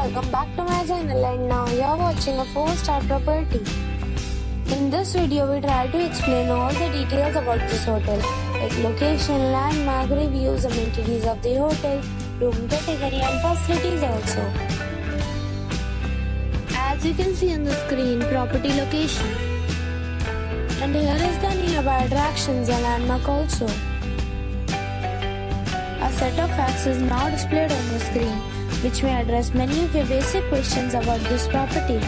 welcome back to my channel, and now you are watching a 4-star property. In this video we try to explain all the details about this hotel, like location, landmark, reviews, amenities of the hotel, room category and facilities also. As you can see on the screen, property location. And here is the nearby attractions and landmark also. A set of facts is now displayed on the screen, which may address many of your basic questions about this property.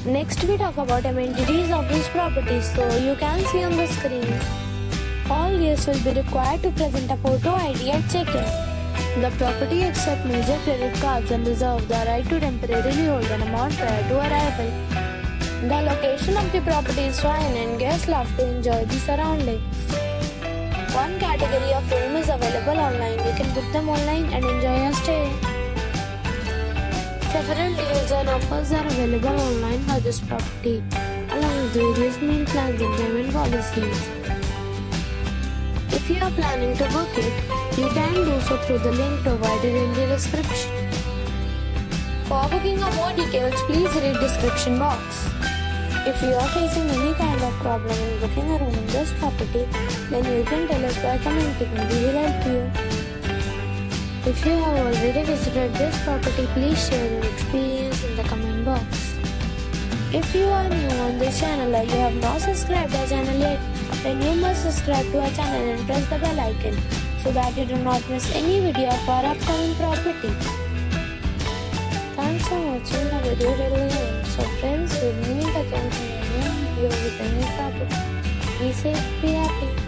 Next we talk about amenities of this property. So you can see on the screen, all guests will be required to present a photo ID at check-in. The property accepts major credit cards and reserves the right to temporarily hold an amount prior to arrival. The location of the property is fine and guests love to enjoy the surroundings. One category of room is available online. You can book them online and enjoy your stay. Several deals and offers are available online for this property, along with various meal plans and payment policies. If you are planning to book it, you can do so through the link provided in the description. For booking or more details, please read description box. If you are facing any kind of problem in booking a room in this property, then you can tell us by commenting and we will help you. If you have already visited this property, please share your experience in the comment box. If you are new on this channel or you have not subscribed our channel yet, then you must subscribe to our channel and press the bell icon so that you do not miss any video of our upcoming property. Thanks for watching the video till the end. So friends, we'll meet again in a new video with a new property. Be safe, be happy.